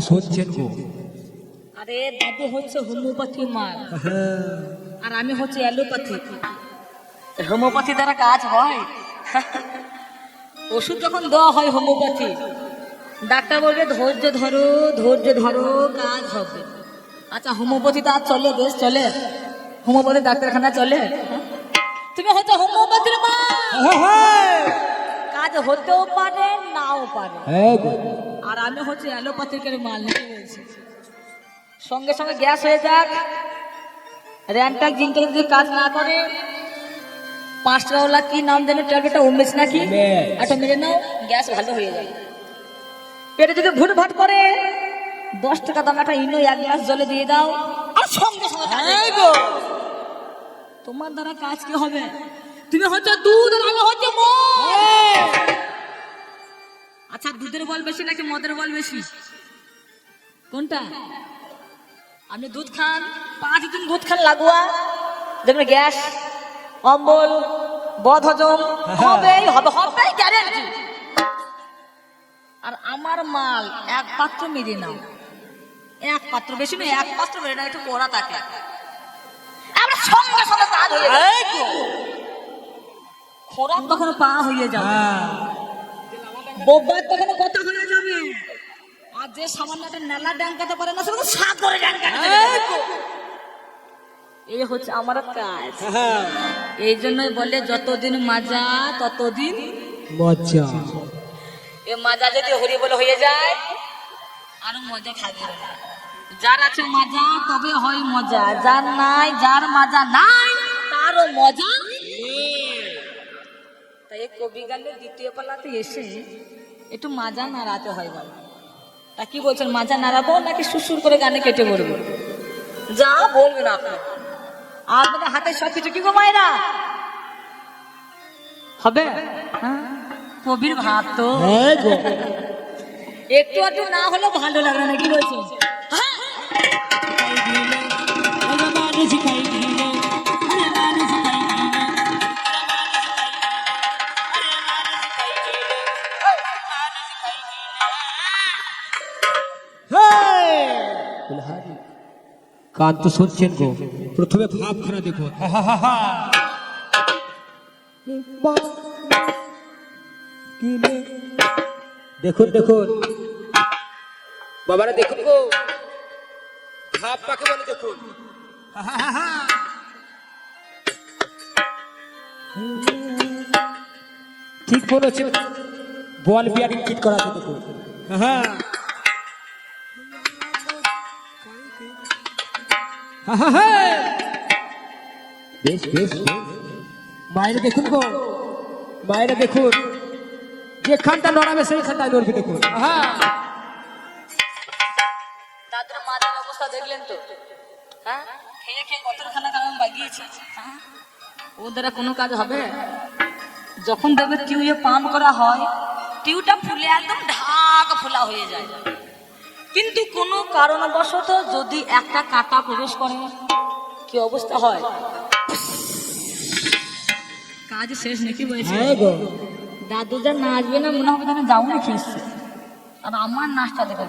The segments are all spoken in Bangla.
শুনছেন গো? আরে দাদু হচ্ছে হোমিওপ্যাথি মাল, আর আমি হচ্ছে অ্যালোপ্যাথি। হোমিওপ্যাথি দ্বারা কাজ হয়? ওষুধ যখন দেওয়া হয় হোমিওপ্যাথি, ডাক্তার বলবে ধৈর্য ধরো ধৈর্য ধরো, কাজ হবে। আচ্ছা, হোমিওপ্যাথি তো আর চলে, দেশ চলে, হোমিওপ্যাথি ডাক্তারখানা চলে? তুমি হয়তো হোমিওপ্যাথির মাল, কাজ হতেও পারে নাও পারে। আর আমি হচ্ছে অ্যালোপ্যাথিকের মাল, নিতে বলছি। সঙ্গে সঙ্গে গ্যাস হয়ে যাক, র্যান্টাক জিঙ্কেল যদি কাজ না করে, 5 টাকাওয়ালা কি নাম দেবে ট্যাবলেটটা, ওমেস নাকি, একটা মেরে নাও, গ্যাস ভালো হয়ে যায়। পেটে যদি ভুট ভাট করে, 10 টাকা দাম একটা ইনো 1 গ্লাস জলে দিয়ে দাও, আর সঙ্গে সঙ্গে তোমার দ্বারা কাজ কি হবে? তুমি হচ্ছে দুধ আর আমি হচ্ছে মদ। আচ্ছা, দুধের বল বেশি নাকি মদের বল বেশি, কোনটা? আপনি দুধ খান, 5 দিন দুধ খান লাগোয়া, দেখবেন গ্যাস, অম্বল, বদ হজম হবেই হবে, হবেই গ্যারেন্টি। আর আমার মাল 1 পাত্র মেরে নাও, 1 পাত্র, বেশি নয়, 1 পাত্র মেরে নাও, একটু কড়া থাকে, আমরা সঙ্গে সঙ্গে কাজ হয়ে যায়। খোরাক তখন পা হয়ে যাবে, বোবার তখন কথা হয়ে যাবে। আর যে সামান্য একটা নেলা ডাঙ্কাতে পারে না, সেটা সাগরে ডাঙ্কাতে। এই হচ্ছে আমার কাজ। এই জন্যই বলে যতদিন মাজা ততদিন মজা। এ মাজা যদি হরি বলে হয়ে যায়, আরো মজা খাবে। যার আছে মাজা তবে হয় মজা, যার নাই, যার মাজা নাই তারও মজা। তাই কবি গানের 2য় পালাতে এসে একটু মাজা নাড়াতে হয়। বলো তা কি বলছেন, মাজা নাড়াবো নাকি সুসুর করে গানে কেটে পড়বো? যা বলবেন আপনি। আপনাদের হাতে সবকিছু কি গো মায়েরা হবে? কবির ভাত তো একটু একটু না হলে ভালো লাগবে না, কি বলছেন? কান তো শুনছেন গো? প্রথমে ভাবখানা দেখুন। দেখুন দেখুন বাবারা, দেখুন গো, ভাব কাকে বলে দেখুন। ঠিক বলেছেন, বল বিয়ারিং ঠিক করা আছে দেখুন। বেশ বেশ, মায়েরা দেখুন গো, মায়েরা দেখুন, যেখানটা নড়াবে সেইখানটা নড়বে দেখুন। তাদের মাথার অবস্থা দেখলেন তো? হ্যাঁ, খেয়ে খেয়ে কতখানা কারণ বাগিয়েছে। ও দ্বারা কোনো কাজ হবে? যখন দেখবে টিউবে পাম্প করা হয়, টিউবটা ফুলে একদম ঢাক ফোলা হয়ে যায়। কিন্তু কোনো কারণবশত যদি একটা কাঁটা প্রবেশ করে, কি অবস্থা হয়? কাজ শেষ নাকি বলছে? দাদু যা নাচবে না, মনে হবে যেন যাও না খেয়েছে। আর আমার নাচটা দেখে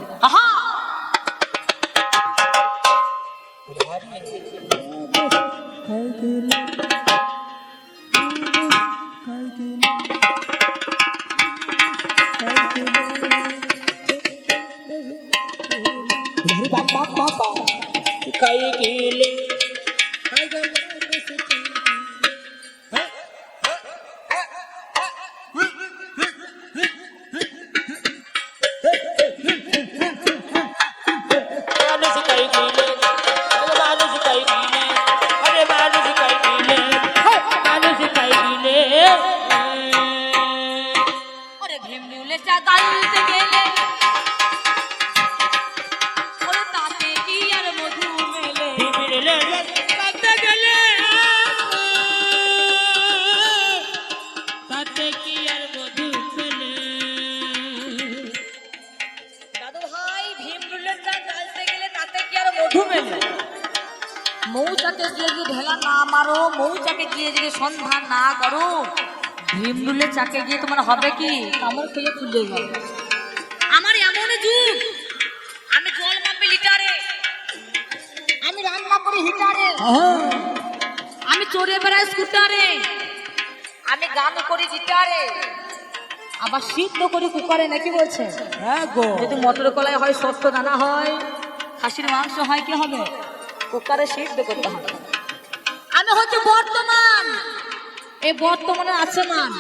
মৌচাকে গিয়ে যদি ঢেলা না মারো, মৌচাকে গিয়ে যদি সন্ধান না করো, ভীমরুলের চাকে গিয়ে তোমার হবে কি? কামড় খেয়ে খুলে যাবে। আমার এমন যুগ, আমি আমি চড়ে বেড়াই স্কুটারে, আমি গান করি গিটারে, আবার সিদ্ধ করি কুকারে, নাকি বলছে? হ্যাঁ গো, যদি মটর কলাই হয়, শস্য দানা হয়, খাসির মাংস হয়, কি হবে? কুকারে সিদ্ধ করতে হবে। আমি হচ্ছে বর্তমান, এই বর্তমানে আছে মান,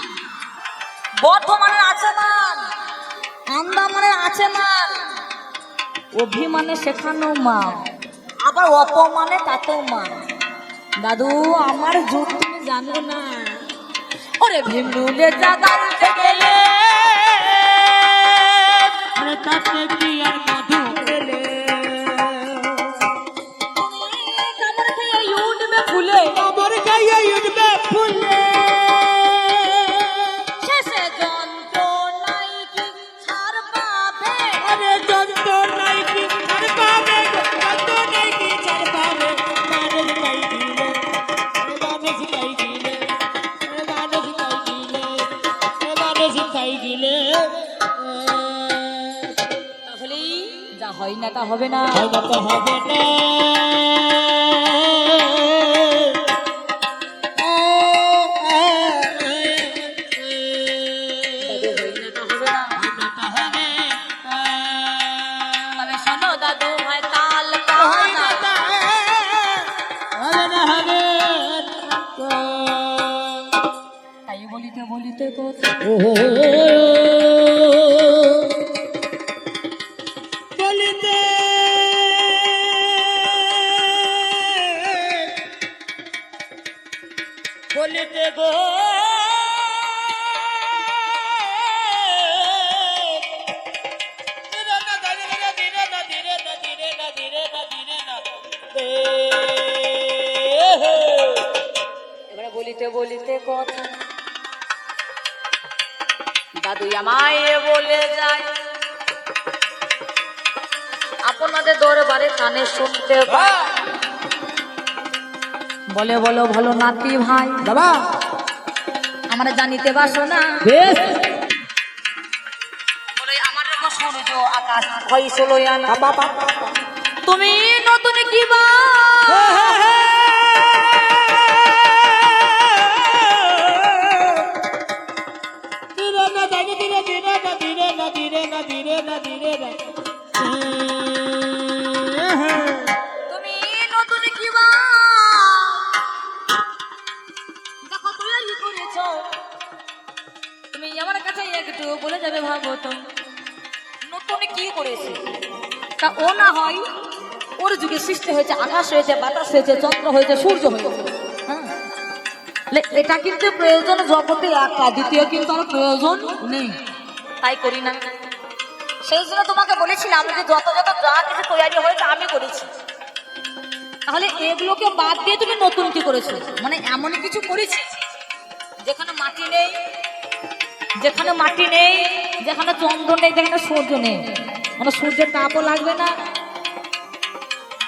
বর্তমানে আছে মান, আন্দামানে আছে মান, অভিমানে শেখানো মান, আবার অপমানে তাতেও মান। দাদু আমার যুগ তুমি জানো না, ওরে ভীমরুলে জাগাতে গেলে আরে তাতে কি আর মধু পেলে, কামড় খেয়ে উঠবে ফুলে, আমার গায়ে উঠবে ফুলে, শেষে যন্ত্রণাই কি ছাড় পাবে? আরে যন্ত্রণাই কি ছাড় পাবে, যন্ত্রণাই কি ছাড় পাবে, মানুষ গাই দিলে, মানুষ গাই দিলে, মানুষ গাই দিলে, মানুষ গাই দিলে, তাহলেই যা হয় না তা হবে না। হয়তো তো হবে না। দাদু হয় না তা হবে না। তবে শোনো দাদু ভাই তাল কানা, তাই বলিতে বলিতে কথা বলিতে বলিতে গো এবারে বলিতে বলিতে কথা দাদু আমায় বলে যায়, আপনাদের দরবারে কানে শুনতে পাই। বলে বলো ভালো নাতি ভাই, বাবা আমরা জানিতে বাসনা, বেশ বলে আমার সূর্য আকাশ হইছিল না। বাবা তুমি নতুন কি বা তুমি নতুন কি বা দেখো তৈরি করেছ, তুমি আমার কাছে একটু বলে যাবে ভাগবত নতুন কি করেছে। তা ও না হয় ওর যুগে সৃষ্টি হয়েছে, আকাশ হয়েছে, বাতাস হয়েছে, চন্দ্র হয়েছে, সূর্য হয়েছে, হ্যাঁ এটা কিন্তু প্রয়োজন জগতে একটা, দ্বিতীয় কিন্তু আমার প্রয়োজন নেই, তাই করি না। সেই জন্য তোমাকে বলেছিলাম যে যত যত যা কিছু তৈরি হয়েছে আমি করেছি, তাহলে এগুলোকে বাদ দিয়ে তুমি নতুন কি করেছো? মানে এমন কিছু করেছি যেখানে মাটি নেই, যেখানে মাটি নেই, যেখানে চন্দ্র নেই, যেখানে সূর্য নেই, মানে সূর্যের তাপও লাগবে না,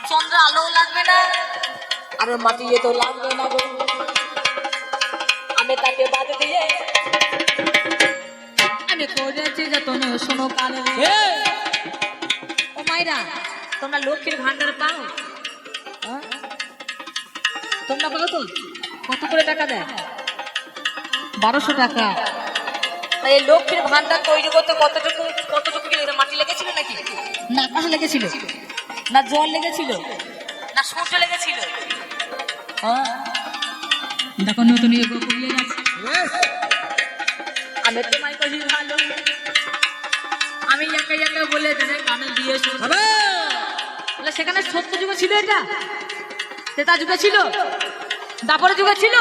চন্দ্র আলোও লাগবে না, আর মাটি তো লাগবে না গো। আমি তাকে বাদ দিয়ে আমি করেছি যতন শোনো কানে। ও মাইরা, তোমরা লক্ষ্মীর ভান্ডার পাও? হ্যাঁ? তোমরা পাও তো? কত করে টাকা দেয়? 1200 টাকা। তাই এই লক্ষ্মীর ভান্ডার তৈরি করতে কতটুকু কি মাটি লেগেছিল নাকি? না আকাশ লেগেছিল, না জল লেগেছিল, না সূর্য লেগেছিল? হ্যাঁ দেখো নতুন ইয়ে করিয়ে গেছে। আমি তোমায় কহি ভালো, আমি একা একা বলে দেনে কানে দিয়ে শোনাবে। বলে সেখানে সত্য যুগে ছিল, এটা ত্রেতা যুগে ছিল, দাপর যুগে ছিল,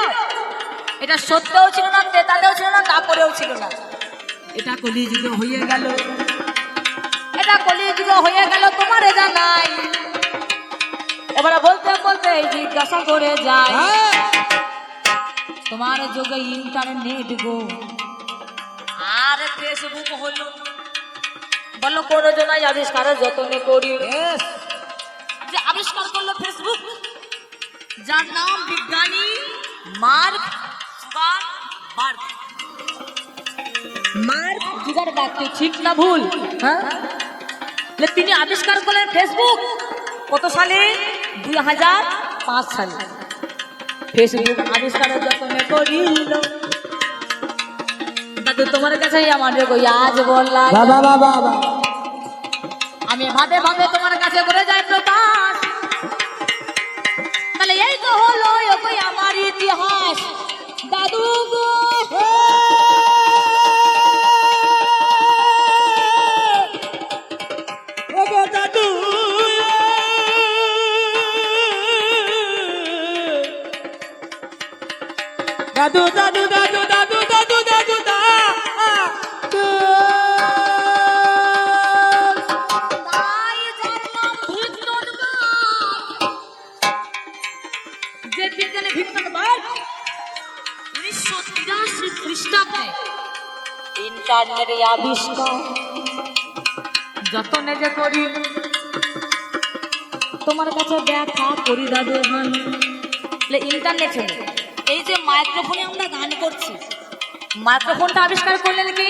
এটা সত্যও ছিল না, ত্রেতাতেও ছিল না, দাপরেও ছিল না, এটা কলি যুগে হয়ে গেল, এটা কলি যুগে হয়ে গেল, তোমার জানাই। এবারে বলতে বলতে জিজ্ঞাসা করে যায়, তোমার যুগে ইন্টারনেট গো আর ফেসবুক হলো, বলো কোনো জনাই আবিষ্কারের যতনে করি, যে আবিষ্কার করলো ফেসবুক, যার নাম বিজ্ঞানী মার্ক জুকারবার্গ। মার্ক জুকারবার্গ ঠিক না ভুল? হ্যাঁ, তিনি আবিষ্কার করলেন ফেসবুক কত সালে? 2000 5 সালে ফেসবুক আবিষ্কারের যতনে করিল দাদু তোমার কাছেই আমার কই আজ বললাই বাবা বাবা বাবা আমি ভাবে ভাবে তোমার কাছে করে যাই প্রকাশ তাহলে এই তো হলো ওই আমার ইতিহাস দাদু গো ওগো দাদু দাদু দাদু দাদু দাদু দাদু দাদু দাদু তাই জন্ম ভিক্টরবার্গ যে বিজ্ঞানী ভিক্টরবার্গ 1983 খ্রিস্টাব্দে ইন্টারনেটের আবিষ্কার যতনে যে করি তোমার কাছে দেখা করি দাদু ভালো ইন্টারনেট হলো এই যে মাইক্রোফোনে আমরা গান করছি মাইক্রোফোনটা আবিষ্কার করলেন কি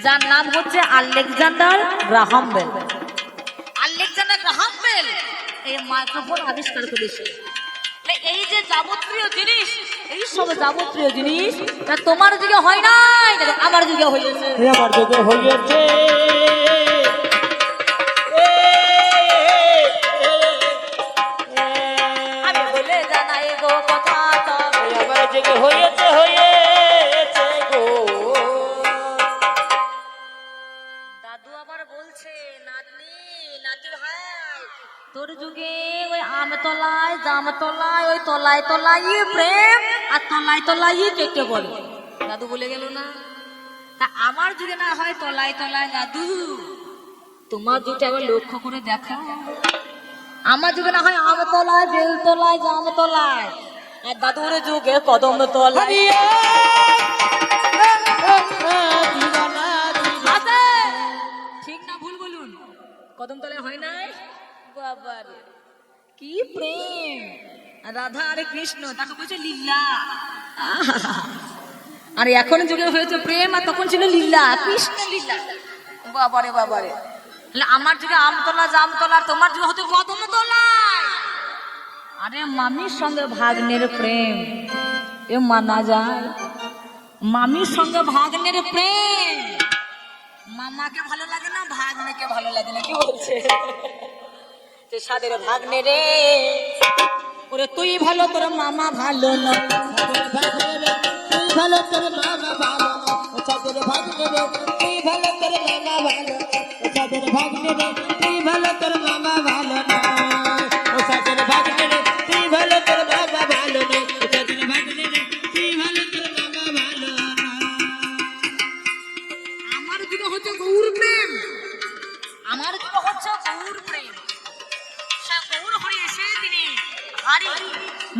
যার নাম হচ্ছে Alexander Graham Bell Alexander Graham Bell এই মাইক্রোফোন আবিষ্কার করেছে এই যে যাবতীয় জিনিস এই সব যাবতীয় জিনিস তা তোমার যুগে হয় নাই আমার যুগে হয়েছে আমার যুগে হয়েছে আমি বলে জানাই গো কথা তবে আমার যুগে হয়েছে হয়েছে গো দাদু আবার বলছে নাতনি নাতি ভাই তোর যুগে ওই আমতলায় জামতলায় ওই তলায় তলায় প্রেম আর তলায় তলায় কেটে বলে দাদু বলে গেল না তা আমার যুগে না হয় তলায় তলায় দাদু তোমার যুগটা আবার লক্ষ্য করে দেখো আমার যুগে না হয় আমতলায় বেলতলায় জামতলায় আর দাদুর যুগে কদম তলায় আছে। ঠিক না ভুল বলুন কদম তলায় হয় নাই বাবারে কি প্রেম রাধা আর কৃষ্ণ তাকে বলছে লীলা আর এখন যুগে হয়েছে প্রেম আর তখন ছিল লীলা কৃষ্ণ লীলা বাবারে বাবারে আমার যুগে আমতলা জামতলা তোমার যুগে হতো কদম তলায় আরে মামির সঙ্গে ভাগ্নের প্রেম এ মানা যায় মামির সঙ্গে ভাগ্নের প্রেম মামাকে ভালো লাগে না ভাগ্নেকে ভালো লাগে না কি বলছে সাদের ভাগ্নে রে ওরে তুই ভালো তোর মামা ভালো না তুই ভালো তোর মামা ভালো সাদের ভাগ্নে রে তুই ভালো তোর মামা ভালো সাদের ভাগ্নে রে তুই ভালো তোর মামা ভালো না ও সাদের ভাগ্নে রে তুই ভালো তোর মামা ভালো না সাদের ভাগ্নে রে তুই ভালো তোর মামা ভালো না আমার যুগে হচ্ছে গৌর প্রেম আমার যুগে হচ্ছে গৌর প্রেম সে গৌর হয়েছে তিনি হাড়ি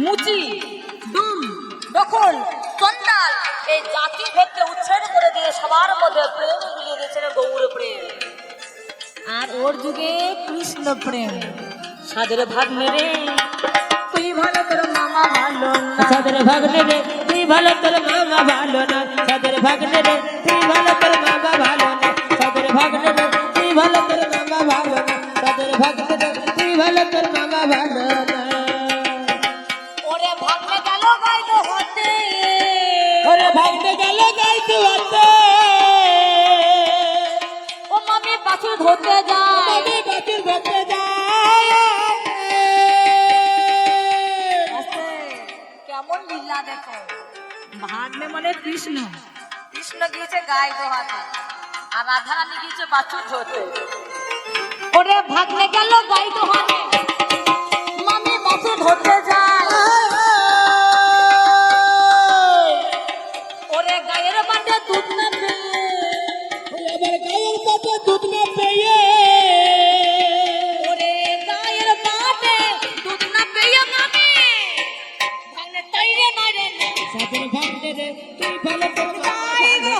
মুচি ডুম দখল চন্ডাল এই জাতি ভেদকে উচ্ছেদ করে দিয়ে সবার মধ্যে প্রেম মিলিয়ে দিয়েছেন গৌর প্রেম আর ওর যুগে কৃষ্ণ প্রেম সাদের ভাগ্নে রে তুই ভালো তোর মামা ভালো না সাদের ভাগ্নে রে তুই ভালো তোর মামা ভালো না সাদের ভাগ্নে রে তুই ভালো তোর মামা ভালো না সাদের ভাগ্নে রে তুই ভালো তোর মামা ভালো না সাদের ভাগ্নে রে তুই ভালো তোর মামা ভালো না ওরে ভাগ্নে গেল গাইতে হতে ওরে ভাগ্নে গেল গাইতে হতে ও মামি বাছুর ধরতে যায় আমি বাছুর ধরতে যাই কেমন লীলা দেখো ভাগ্নে মানে কৃষ্ণ কৃষ্ণ গিয়েছে গায়ে দোহাতে আর রাধা রানী গিয়েছে বাছুর ধরতে ওরে ভাগ্নে গেল গায়ে দোহাতে মামি বাছুর ধরতে যায় ওরে গায়ের বাটে দুধ না পেয়ে এবার গায়ের কাছে দুধ না পেয়ে ওরে গায়ের বাটে দুধ না পেয়ে মামি ভাগ্নে তাইরে নাইরে সাদের ভাগ্নে রে তুই ভালো তোর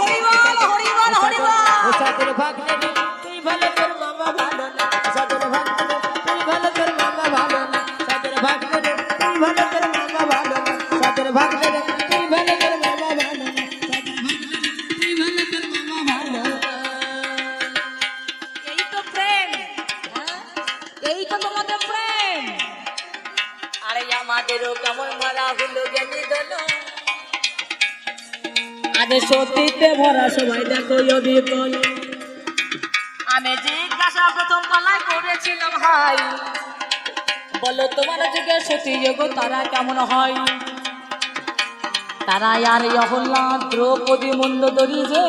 হরিবল হরিবল হরিবল সাদের ভাগ্নে রে তুই ভালো তোর মামা ভালো না সাদের ভাগ্নে রে তুই ভালো তোর মামা ভালো না সাদের ভাগ্নে রে তুই ভালো তোর মামা ভালো না সাদের ভাগ্নে রে তুই ভালো তোর মামা ভালো না সাদের ভাগ্নে রে তুই ভালো তোর মামা ভালো না এই তো প্রেম এই তো তোমাদের প্রেম আর আমাদেরও কেমন ভরা হলো জ্ঞানী দল আজ সতীতে ভরা সবাই দেখো অবিকল আমি জিজ্ঞাসা প্রথম পালায় করেছিলাম হাই বলো তোমার যুগে সতী যোগ তারা কেমন হয় তারা আর অহল্লা দ্রৌপদী মন্দোদরী যে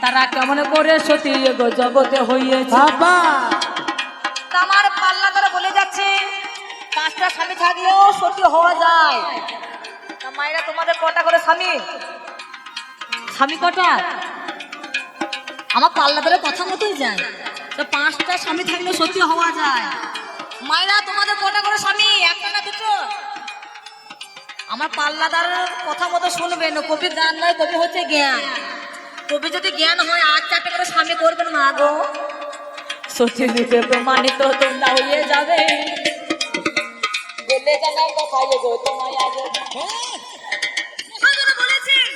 তারা কেমন করে সতী যোগ জগতে হইয়েছে বাবা আমার পাল্লা ধরে বলে যাচ্ছে 5টা স্বামী থাকলেও সতী হওয়া যায় তা মায়েরা তোমাদের কটা করে স্বামী স্বামী কটা আমার পাল্লা ধরে কথা মতোই যায় তো 5টা স্বামী থাকলেও সতী হওয়া যায় মায়েরা তোমাদের কটা করে স্বামী একটা না দুটো আমার পাল্লাদার কথা মতো শুনবেন কবির গান নয় কবি হচ্ছে জ্ঞান কবি যদি জ্ঞান হয় 8-4টা করে স্বামী করবেন মা গো সত্যি রূপে প্রমাণিত তোমরা হয়ে যাবে বলে জানাও কোথায় গো তোমায় আগে মহাজন বলেছেন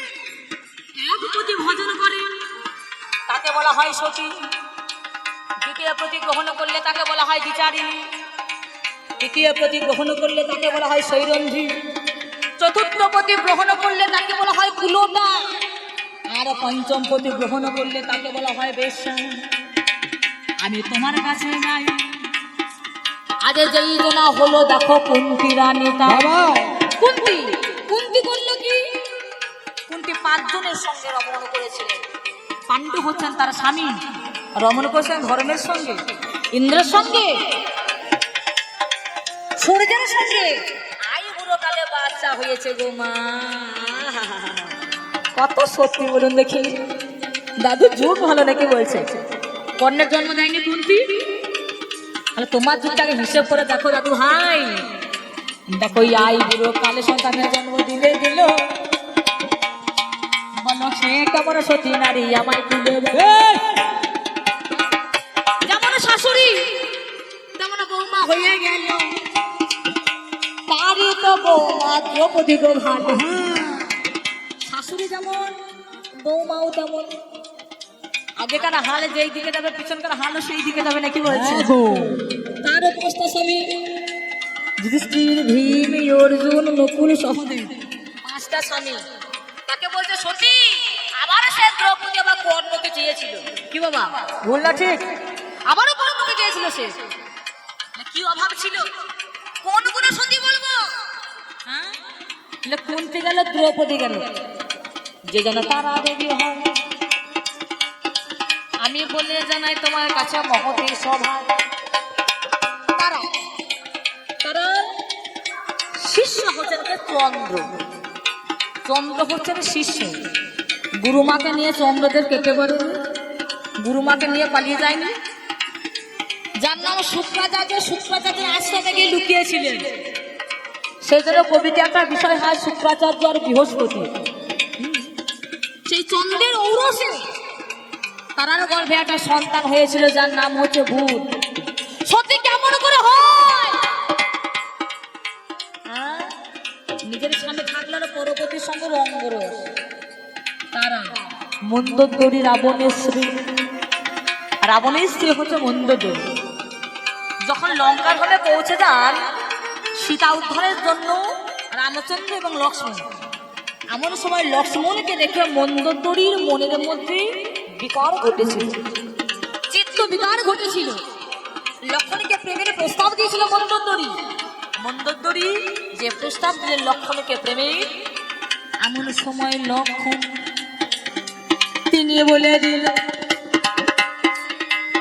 এক প্রতি ভজন করে তাকে বলা হয় সতী দ্বিতীয় প্রতি গ্রহণ করলে তাকে বলা হয় দ্বিচারিণী তৃতীয় প্রতি গ্রহণ করলে তাকে বলা হয় সৈরন্ধী চতুর্থ প্রতি গ্রহণ করলে তাকে বলা হয় কুলোটা আর পঞ্চম প্রতি গ্রহণ করলে তাকে বলা হয় বেশ্যা আমি তোমার কাছে যাই আজ যেই জনা হলো দেখো কুন্তি রানী বাবা কুন্তি কুন্তি করলো কি কুন্তি 5 জনের সঙ্গে রমণ করেছিলেন পাণ্ডু হচ্ছেন তার স্বামী রমণ করেছেন ধর্মের সঙ্গে ইন্দ্রের সঙ্গে সূর্যের সঙ্গে আই বুড়ো কালে বাচ্চা হয়েছে গো মা কত সত্যি বলুন দেখি দাদু যুগ ভালো নাকি বলছে কন্যার জন্ম দেয়নি কুন্তি তাহলে তোমার যুগটাকে হিসেব করে দেখো দাদু ভাই দেখো আই বুড়ো কালে সন্তানের জন্ম দিলে দিল বলো সে কেমন সতী নারী আমায় তুলে যেমন শাশুড়ি তেমন বৌমা হয়ে গেল তারই তো বৌমা দ্রৌপদী গো ভালো শাশুড়ি যেমন বৌমাও তেমন আগেকার হালে যেই দিকে যাবে পিছনকার হালও সেই দিকে যাবে নাকি বলছে তার অবস্থা সবই যুধিষ্ঠির ভীম অর্জুন নকুল সহদেব 5টা স্বামী তাকে বলছে সতী আবার সে দ্রৌপদী আবার কর্ণকে চেয়েছিল কি বাবা ভুল না ঠিক আবারও কর্ণকে চেয়েছিল সে কি অভাব ছিল কোন গুণে সতী বলবো হ্যাঁ কুন্তি গেল দ্রৌপদী গেল যে যেন তারা দেবী হয় আমি বলে জানাই তোমার কাছে মহতী সভা তারা তারা শিষ্য হচ্ছেন চন্দ্র চন্দ্র হচ্ছেন শিষ্য গুরুমাকে নিয়ে চন্দ্রদের কেটে পড়ে গুরুমাকে নিয়ে পালিয়ে যায়নি যার নাম শুক্রাচার্য শুক্রাচার্যের আশ্রমে গিয়ে লুকিয়েছিলেন সেই জন্য কবিতে একটা বিষয় হয় শুক্রাচার্য আর বৃহস্পতি সেই চন্দ্রের ঔরসে তারার গর্ভে একটা সন্তান হয়েছিল যার নাম হচ্ছে ভূত সত্যি কেমন করে হয় নিজের সামনে থাকলে পরবর্তী সঙ্গে রঙ্গরস তারা মন্দোদরী রাবণের স্ত্রী হচ্ছে মন্দোদরী যখন লঙ্কার ঘরে পৌঁছে যান সীতা উদ্ধারের জন্য রামচন্দ্র এবং লক্ষ্মণ এমন সময় লক্ষ্মণকে দেখে মন্দোদরীর মনের মধ্যে বিকার ঘটেছিল চিত্ত বিকার ঘটেছিল লক্ষ্মণকে প্রেমের প্রস্তাব দিয়েছিল মন্দোদরী যে প্রস্তাব দিলেন লক্ষ্মণকে প্রেমের এমন সময় লক্ষ্মণ তিনি বলে দিল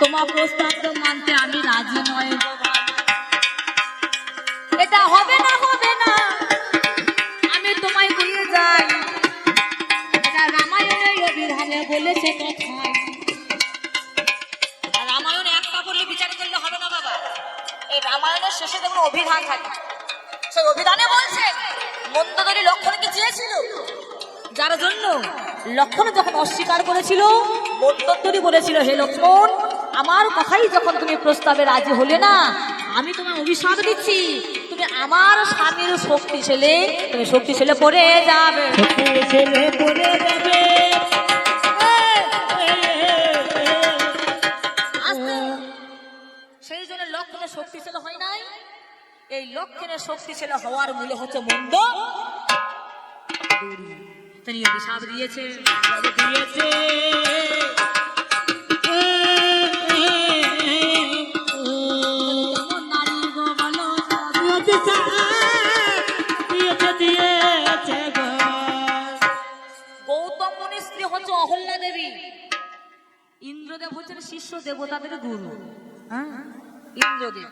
তোমার প্রস্তাব তো মানতে আমি রাজি নয় এটা হবে না আমি তোমায় দিয়ে যাই এটা রামায়ণের অভিধানে বলেছে কথায় রামায়ণ একটা বললে বিচার করলে হবে না বাবা এই রামায়ণের শেষে যেমন অভিধান থাকে সেই অভিধানে বলছেন মন্দোদরী লক্ষ্মণকে চেয়েছিল যার জন্য লক্ষ্মণ যখন অস্বীকার করেছিল মন্দোদরী বলেছিল হে লক্ষ্মণ আমার কথাই যখন তুমি প্রস্তাবে রাজি হলে না আমি তোমার অভিশাপ দিচ্ছি তুমি আমার স্বামীর শক্তি ছেলে পড়ে যাবে সেই জন্য লক্ষ্মণের শক্তিশালী হয় নাই এই লক্ষণের শক্তিশালী হওয়ার মূলে হচ্ছে মন্দ তিনি অভিশাপ দিয়েছে দিয়েছে কেমন নারী গো বলো দিয়েছে গো গৌতম মুনির স্ত্রী হচ্ছে অহল্যা দেবী। ইন্দ্রদেব হচ্ছেন শিষ্য দেবতাদের গুরু। হ্যাঁ, ইন্দ্রদেব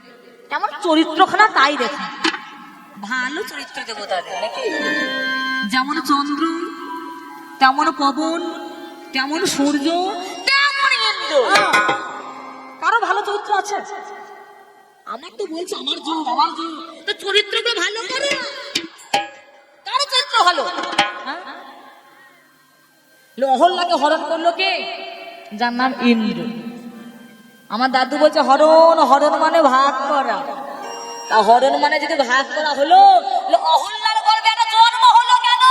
কেমন চরিত্রখানা তাই দেখুন, ভালো চরিত্র দেবতাদের নাকি। যেমন চন্দ্র, তেমন পবন, তেমন সূর্য, তেমন ইন্দ্র। কারো ভালো চরিত্র আছে? আমার তো বলছে আমার যুগ, আমার যুগ তো চরিত্রটা ভালো করে না। কারো চরিত্র ভালো? হ্যাঁ, অহল্যাকে হরণ করলো কে? যার নাম ইন্দ্র। আমার দাদু বলছে হরণ, হরণ মানে ভাগ করা। তা হরণ মানে যদি ভাগ করা হলো, অহল্যার গর্ভে একটা জন্ম হলো কেন?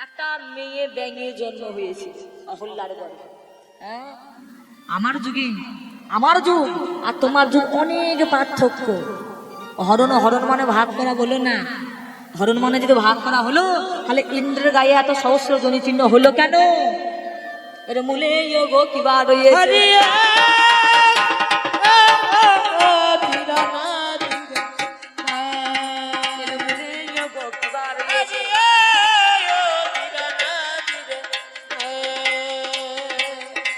একটা মেয়ে ব্যাঙের জন্ম হয়েছে অহল্যার গর্ভে। হ্যাঁ, আমার যুগে, আমার যুগ আর তোমার যুগ অনেক পার্থক্য। হরণ, হরণ মানে ভাগ করা বলো না। হরণ মানে যদি ভাগ করা হলো, তাহলে ইন্দ্রের গায়ে এত সহস্র জনি চিহ্ন হলো কেন? এর মূলে গো কিবা রয়েছে।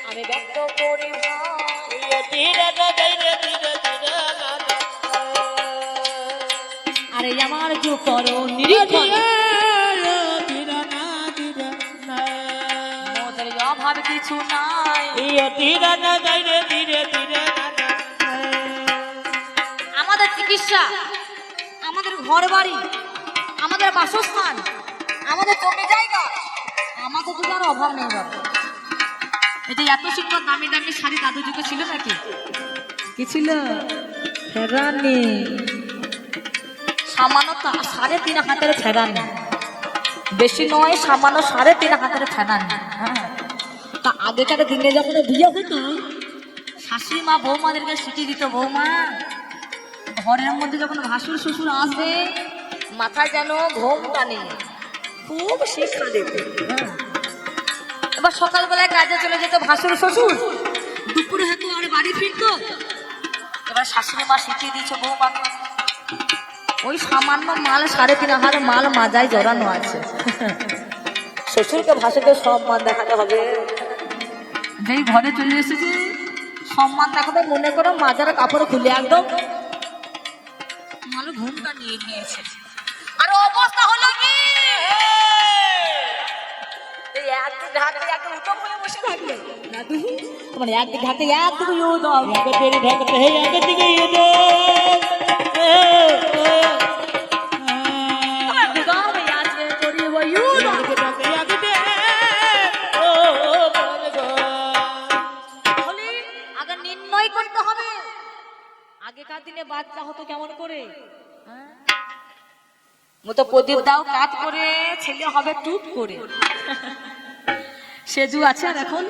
আমি ব্যক্ত করি আরে আমার যুগ করো নিরীক্ষণ, মোদের অভাব কিছু নাই। আমাদের চিকিৎসা, আমাদের ঘর বাড়ি, আমাদের বাসস্থান, আমাদের জমি জায়গা, আমাদের যুগে আর অভাব নেই বাবা। এটা এত সুন্দর দামি দামি শাড়ি দাদু যুগে ছিল নাকি? কি ছিল? ফেরানি, সামান্য 3.5 হাতের ফেরানি, বেশি নয়, সামান্য 3.5 হাতের ফেরানি। হ্যাঁ, তা আগেকার দিনে যখন বিয়ে হতো, শাশুড়ি মা বৌমাদেরকে শিখিয়ে দিত, বৌমা ঘরের মধ্যে যখন ভাসুর শ্বশুর আসবে মাথায় যেন ঘোমটা নেই, খুব শিক্ষা দেবে। হ্যাঁ, এবার সকালবেলায় কাজে চলে যেত ভাসুর শ্বশুর, দুপুরে হয়তো আর বাড়ি ফিরতো। এবার শাশুড়ি মা শিখিয়ে দিয়েছে বৌমা, ওই সামান্য মাল 3.5 হাজার মাল মাজায় জড়ানো আছে, শ্বশুরকে ভাসুরকে সম্মান দেখাতে হবে। যেই ঘরে চলে এসেছে সম্মান দেখাতে মনে করো মাজার কাপড় খুলে একদম মালো ঘুমটা নিয়ে নিয়েছে। আর অবস্থা হলো কি, এই একদিন ঢাকতে একদম উঠম হয়ে বসে থাকবে দাদু, মানে একদিন ঢাকতে একদিন নির্ণয় করতে হবে আগেকার দিনে বাচ্চা হতো কেমন করে। মতো প্রদীপ দাও কাজ করে, ছেলে হবে টুপ করে। সেজু আছে। আর এখন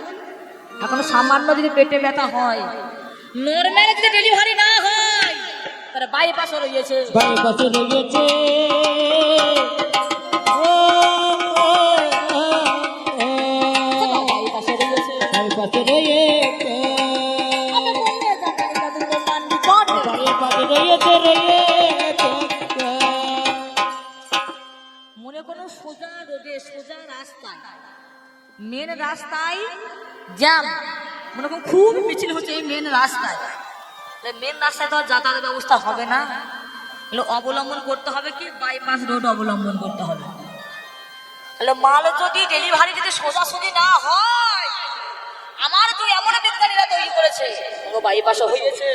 এখন সামান্য যদি পেটে ব্যথা হয়, নরমাল যদি ডেলিভারি না হয়, তার বাইপাস রয়েছে, বাইপাস রয়েছে। মনে করো সোজা রোডে, সোজা রাস্তায়, মেন রাস্তায় জ্যাম, মনে করো খুব মিছিল হচ্ছে এই মেন রাস্তায়। মেন রাস্তায় তো আর যাতায়াত ব্যবস্থা হবে না, অবলম্বন করতে হবে কি বাইপাস রোড অবলম্বন করতে হবে। মাল যদি ডেলিভারি যদি সোজাসুজি না হয়, আমার তো এমন বিজ্ঞানীরা তৈরি করেছে বাইপাসও হয়েছে।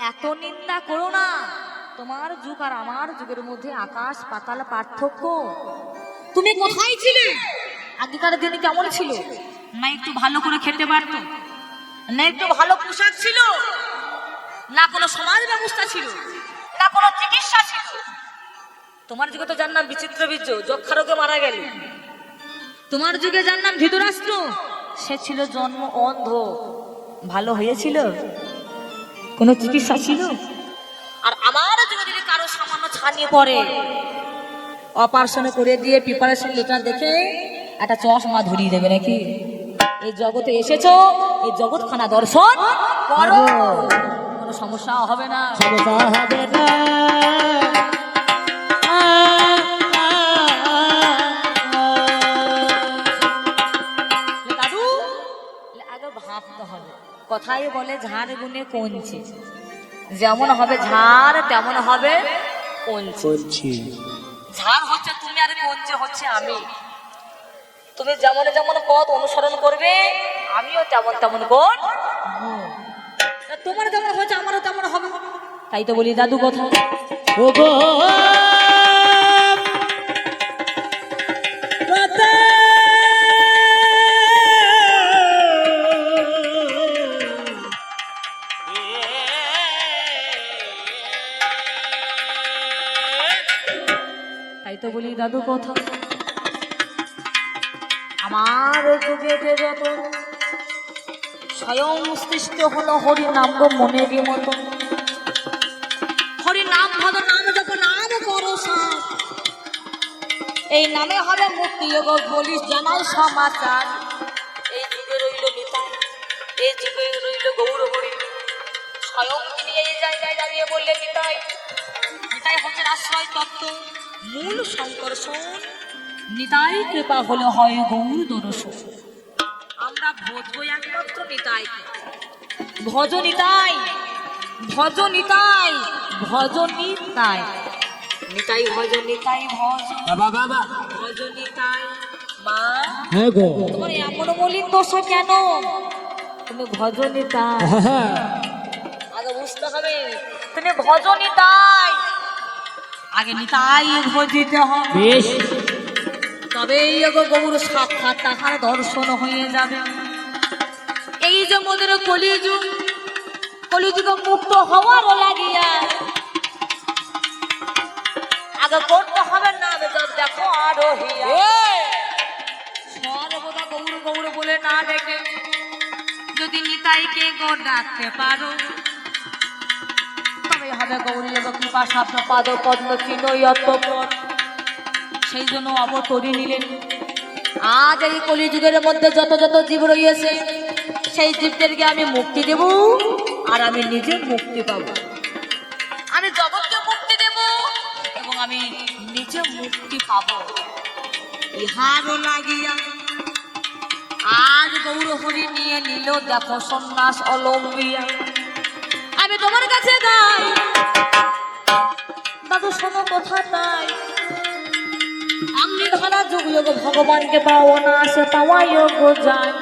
এত নিন্দা করো না, তোমার যুগ আর আমার যুগের মধ্যে আকাশ পাতাল পার্থক্য। তুমি কোথায় ছিলে? আগেকার দিনে কেমন ছিল? না একটু ভালো করে খেতে পারতো, না একটু ভালো পোশাক ছিল, না না কোনো সমাজ ব্যবস্থা ছিল, না কোনো চিকিৎসা ছিল। তোমার যুগে তো যার নাম বিচিত্র বীর্য, যক্ষারোগে মারা গেল। তোমার যুগে যার নাম ধৃতরাষ্ট্র, সে ছিল জন্ম অন্ধ, ভালো হয়েছিল? কোনো চিকিৎসা ছিল? আর আমার যুগে যদি কারো সামান্য ছানিয়ে পড়ে, অপারেশন করে দিয়ে প্রিপারেশন লেটার দেখে একটা চশমা ধরিয়ে দেবে নাকি? এই জগতে এসেছো, এই জগৎখানা দর্শন করো, কোনো সমস্যা হবে না। সমস্যা হবে না। দাদু আগে ভাবতে হবে। কথাই বলে ঝাড় গুনে কঞ্চি, যেমন হবে ঝাড় তেমন হবে কঞ্চি। ঝাড় হচ্ছে তুমি আর কঞ্চি হচ্ছে আমি। তুমি যেমন যেমন পথ অনুসরণ করবে, আমিও তেমন তেমন পথ। তোমার যেমন হচ্ছে আমারও তেমন হবে। তাই তো বলি দাদু কথা। ওগো তাই তো বলি দাদু কথা। আমার যুগেতে যত স্বয়ং সৃষ্ট হলো হরি নাম গো মনে গে মতো। হরি নাম ভদ নাম যত নাম করো সাথ, এই নামে হবে মুক্তি গো বলিস জানাই সমাচার। এই যুগে রইল নিতাই, এই যুগে রইল গৌর হরি। স্বয়ং তিনি এই জায়গায় দাঁড়িয়ে বললেন নিতাই। নিতাই হচ্ছে আশ্রয় তত্ত্ব, মূল সংকর্ষণ। নিতাই কৃপা হলে হয় গৌর দর্শন। আমরা ভজবো একমাত্র নিতাইকে। ভজ নিতাই, ভজ নিতাই, ভজ নিতাই। নিতাই ভজ, নিতাই ভজ, বাবা বাবা ভজ নিতাই। মা হ্যাঁ গো তোমার এমন মলিন দশা কেন? তুমি ভজ নিতাই আগে বুঝতে হবে। তুমি ভজ নিতাই, আগে নিতাই ভজিতে হবে। বেশ তবেই গৌর সাক্ষাৎ তাহার দর্শন হয়ে যাবে। এই যে মোদের কলিযুগ, কলিযুগ মুক্ত হওয়ার লাগিয়া আগে করতে হবে না জব দেখো আরো হিয়া। সর্বদা গৌর গৌর বলে না ডেকে যদি নিতাইকে গো ডাকতে পারো, তবে হবে গৌরী কৃপা সাপ্ত পাদ পদ্ম চিহ্ন। সেই জন্য অবতরী নিলেন। আজ এই কলিযুগের মধ্যে যত যত জীব রয়েছে, সেই জীবদেরকে আমি মুক্তি দেব, আর আমি নিজে মুক্তি পাবো। আমি জগৎকে মুক্তি দেব এবং আমি নিজে মুক্তি পাবো। ইহারও লাগিয়া আজ গৌর হরি নিয়ে নিল দেখো সন্ন্যাস অলম্বিয়া। আমি তোমার কাছে গাই দাদু শোনো কথা তাই। আমি ধরা যুগ যুগ ভগবানকে পাও না, সে পাওয়াই গো যায়।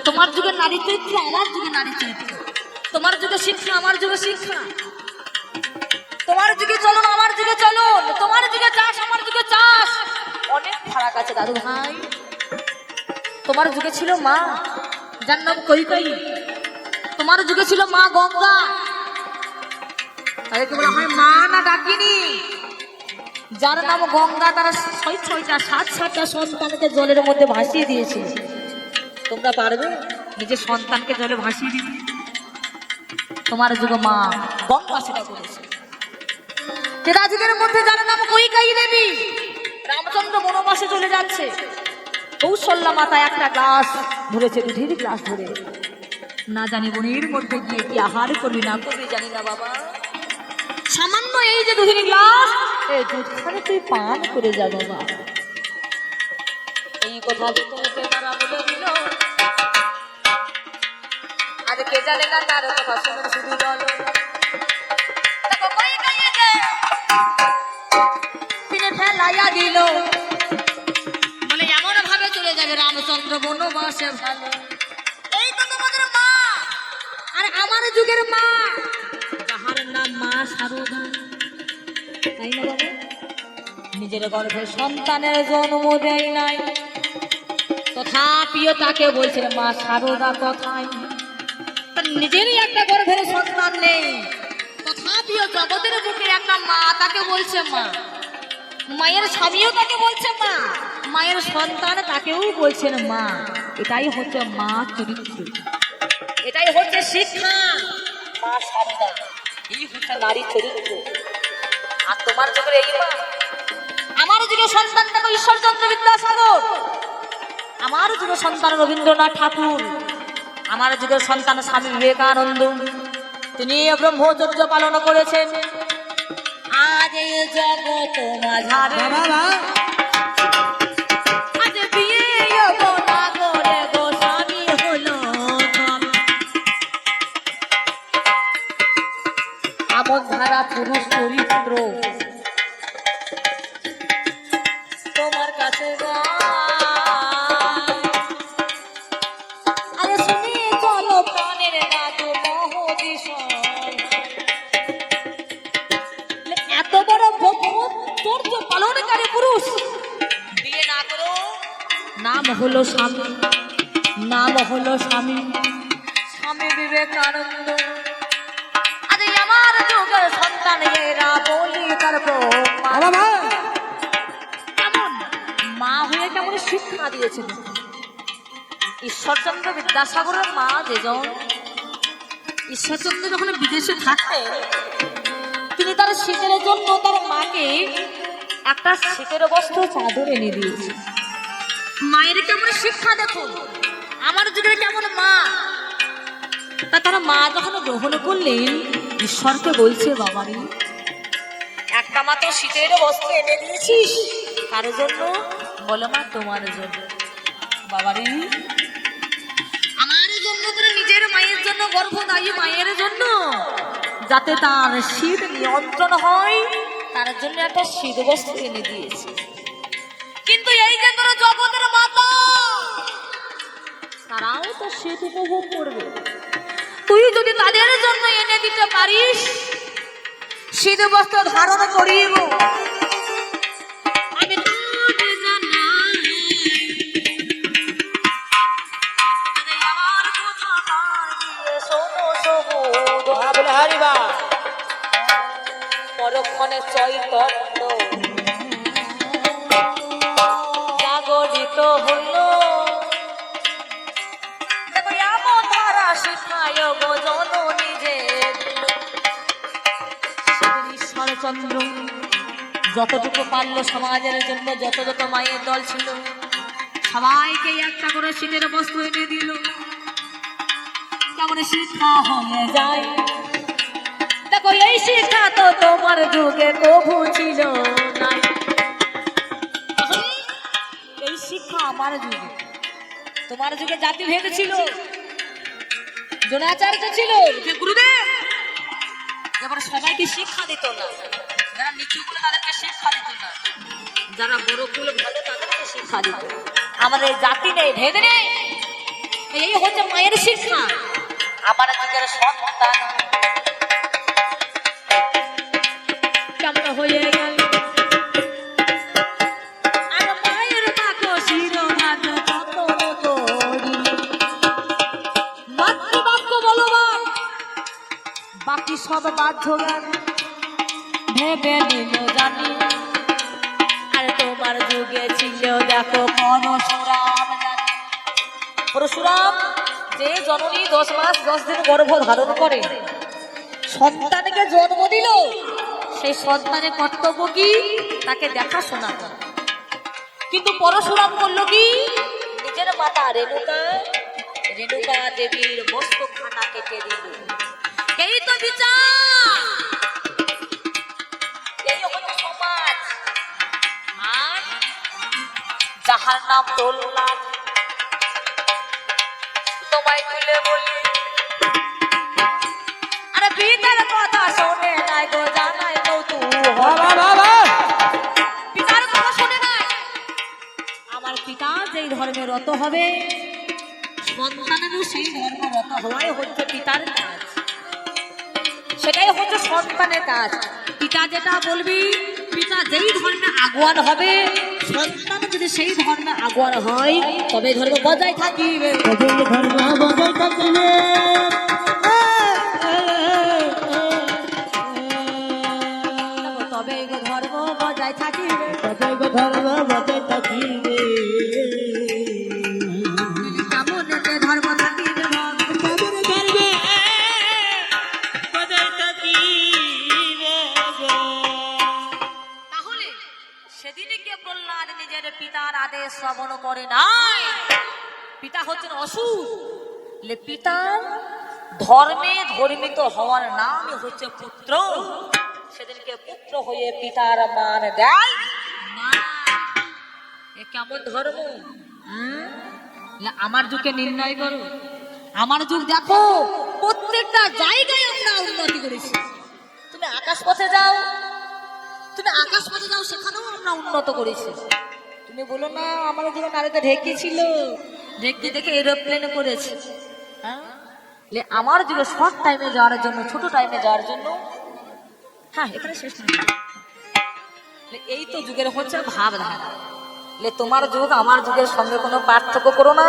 তোমার যুগে নারী চরিত্র, আমার যুগে নারী চরিত্র। তোমার যুগে শিক্ষা, আমার যুগে শিক্ষা। তোমার যুগে চলুন, আমার যুগে চলুন। তোমার যুগে চাষ, আমার যুগে চাষ। অনেক ফারাক আছে দাদু ভাই। তোমার যুগে ছিল মা, যার নাম কৈকেয়ী। তোমার যুগে ছিল মা গঙ্গা, তাদেরকে বলা হয় মা না ডাকিনি। যার নাম গঙ্গা, তারা 6-6টা 7-7টা সন্তানকে জলের মধ্যে ভাসিয়ে দিয়েছে। তোমরা পারবে নিজের সন্তানকে জলে ভাসিয়ে দিতে? তোমার যুগে মা গঙ্গা সেটা করেছে। তেরা যুগের মধ্যে যার নাম কৈকেয়ী দেবী, রামচন্দ্র বনবাসে চলে যাচ্ছে। কৌশল্যা মাতা একটা গ্লাস ধরেছে, দুধের গ্লাস ধরে। না জানি বনের মধ্যে গিয়ে কি আহার করবি না করবি জানি না বাবা, সামান্য এই যে দুধের গ্লাস, এই দুধখানে তুই পান করে যা বাবা। এই কথা তোমাকে তারা বলে দিল। আর কে জানে না তার কথা শুনে শুধু বলো। দেখো কৈকেয়ীকে তিনি ফেলাইয়া দিল, বলে এমন ভাবে চলে যাবে রামচন্দ্র বনবাসে ভালো। এই তো তোমাদের মা, আর আমার যুগের মা, যাহার নাম মা শারদা। তাই না বাবা? নিজের গর্ভে সন্তানের জন্ম দেয় নাই, তথাপিও তাকে বলছে মা শারদা কথাই। তা নিজেরই একটা গর্ভের সন্তান নেই, তথাপিও জগতের বুকে একটা মা তাকে বলছে মা, মায়ের স্বামীও তাকে বলছে মা, মায়ের সন্তান তাকেও বলছেন মা। এটাই হচ্ছে মা চরিত্র, এটাই হচ্ছে শিক্ষা। মা সারদা, এই হচ্ছে নারী চরিত্র। আর তোমার যুগের এই মা, আমার যুগের সন্তান দেখো ঈশ্বরচন্দ্র বিদ্যাসাগর, আমার যুগের সন্তান রবীন্দ্রনাথ ঠাকুর, আমার যুগের সন্তান স্বামী বিবেকানন্দ। তিনি ব্রহ্মচর্য পালন করেছেন। আজ এই জগৎ মাঝারে আজ বিয়ে গো না করে গো স্বামী হলো আমন ধারা পুরুষ চরিত্র তোমার কাছে আরে শুনি চলো প্রাণের দাদু মহদিশয়। এত বড় ব্রহ্মচর্য পালনকারী পুরুষ বিয়ে না করো, নাম হলো স্বামী, নাম হলো স্বামী, স্বামী বিবেকানন্দ। আরে আমার যুগের সন্তান এরা বলি করবো কেমন মা হয়ে কেমন শিক্ষা দিয়েছিল। ঈশ্বরচন্দ্র বিদ্যাসাগরের মা যেজন, ঈশ্বরচন্দ্র যখন বিদেশে থাকতেন তিনি তার শীতের জন্য তার মাকে একটা শীতের বস্ত্র চাদর এনে দিয়েছে। মায়ের কেমন শিক্ষা দেখুন, আমার যুগের কেমন মা। তা তার মা যখন গ্রহণ করলেন ঈশ্বরকে বলছে বাবারে একটা মাত্র শীতের বস্ত্র এনে দিয়েছিস কার জন্য? বলো মা তোমার জন্য। বাবারে আমার জন্য, তোর নিজের মায়ের জন্য, গর্ভদায়ী মায়ের জন্য, যাতে তার শীত নিয়ন্ত্রণ হয় তার জন্য একটা শীত বস্ত্র এনে দিয়েছে। কিন্তু এই যে তোর জগতের মাতা, তারাও তো শীত উপভোগ করবে। তুই যদি তাদের জন্য এনে দিতে পারিস শীত বস্ত্র ধারণ করিব, আমি তোর জানাই আমার কথা কান দিয়ে শোনো সবুজ বলে হারিবা পরক্ষণে চৈতন্য জাগরিত হলো। দেখো এমন ধারা শিখায় গো জননী যে ঈশ্বরচন্দ্র যতটুকু পারল সমাজের জন্য, যত যত মায়ের দল ছিল সবাইকে একটা করে শীতের বস্ত্র এনে দিল। কেমন শিক্ষা হয়ে যায়। দেখো এই শিক্ষা তো তোমার যুগে কবু ছিল নাই, এই শিক্ষা আমার যুগে, তোমার যুগে জাতিভেদ ছিল, দ্রোণাচার্য ছিল যে গুরুদেব, এবার সবাইকে শিক্ষা দিত না। যারা নিচু কুলে তাদেরকে শিক্ষা দিত না, যারা বড় কুলে ভালো তাদেরকে শিক্ষা দিত। আমাদের জাতি নেই, ভেদ নেই, এই হচ্ছে মায়ের শিক্ষা। আমার যুগের সন্তান কেমন হয়ে গেল, আর মায়ের বাক্য শিরোভাগ কত করি, মাতৃবাক্য বলবান বাকি সব বাধ্য গান ভেবে নিল জানি। আর তোমার যুগে ছিল দেখো পরশুরাম, পরশুরাম যে জননী 10 মাস 10 দিন গর্ভ ধারণ করে সন্তানকে জন্ম দিল, সেই সন্তানের কর্তব্য কি? তাকে দেখাশোনা করা। কিন্তু পরশুরাম করলো কি? নিজের মাতা রেণুকা দেবীর মস্তক খানা কেটে দিল। এই তো বিচার, এই হচ্ছে সমাজ। আর যাহার নাম তোললাম তোমায় খুলে বলি, আরে পিতার কথা শোনে নাই গো জানাই পিতার কথা শোনে নাই। আমার পিতা যেই ধর্মে রত হবে সন্তানেরও সেই ধর্মে রত হওয়াই হচ্ছে পিতার কাজ, সেটাই হচ্ছে সন্তানের কাজ। পিতা যেটা বলবি, পিতা যেই ধর্মে আগুয়ান হবে, সন্তান যদি সেই ধর্মে আগুয়ান হয় তবে ধর্ম বজায় থাকিবে, ধর্ম বজায় থাকিবে। ধর্ম বজায় থাকিবে কেমন এতে ধর্ম থাকিবে ভক্ত কেমন ধর্ম বজায় থাকিবে গো। তাহলে সেদিনে কে প্রহ্লাদ নিজের পিতার আদেশ শ্রবণ করে নাই? পিতা হচ্ছেন অসুর। পিতার ধর্মে ধর্মিত হওয়ার নামই হচ্ছে পুত্র। সেদিনকে পুত্র হয়ে পিতার মান দেয় না। এ কেমন ধর্ম? আমার যুগকে নির্ণয় করো। আমার যুগ দেখো, প্রত্যেকটা জায়গায় আমরা উন্নতি করেছি। তুমি আকাশ পথে যাও, সেখানেও আমরা উন্নত করেছি। তুমি বলো না আমার যুগে নারীতে ঢেকি ছিল, ঢেকি দেখে এরোপ্লেনে করেছে। হ্যাঁ, আমার যুগে শর্ট টাইমে যাওয়ার জন্য, ছোট টাইমে যাওয়ার জন্য, হ্যাঁ এখানে শেষ নেই। এই তো যুগের হচ্ছে ভাবধারা। তোমার যুগ আমার যুগের সঙ্গে কোনো পার্থক্য করো না।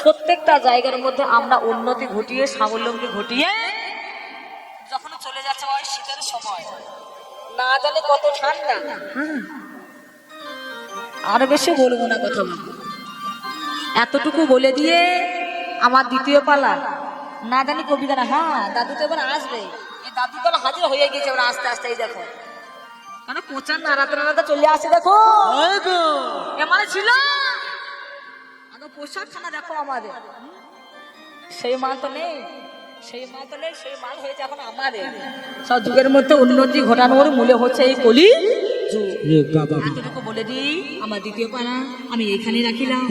প্রত্যেকটা জায়গার মধ্যে আমরা উন্নতি ঘটিয়ে, স্বাবলম্বী ঘটিয়ে যখন চলে যাচ্ছে ওই শীতের সময়, না জানি কত ঠান্ডা। আর বেশি বলবো না, কথা বলবো এতটুকু বলে দিয়ে আমার দ্বিতীয় পালা না জানি কবিতা না। হ্যাঁ, দাদু তো এবার আসবে। এই দাদু তো হাজির হয়ে গেছে এবার আস্তে আস্তে। এই দেখো কেন কোচার নাড়াতে নাড়াতে চলে আসে। দেখো এমানে ছিল আরো পোশাক খানা। দেখো আমাদের সেই মাল তো নেই, সেই মাল হয়েছে এখন আমাদের। সব যুগের মধ্যে উন্নতি ঘটানোর মূলে হচ্ছে এই কলি যুগ। এতটুকু বলে দিই আমার দ্বিতীয় পালা আমি এখানে রাখিলাম।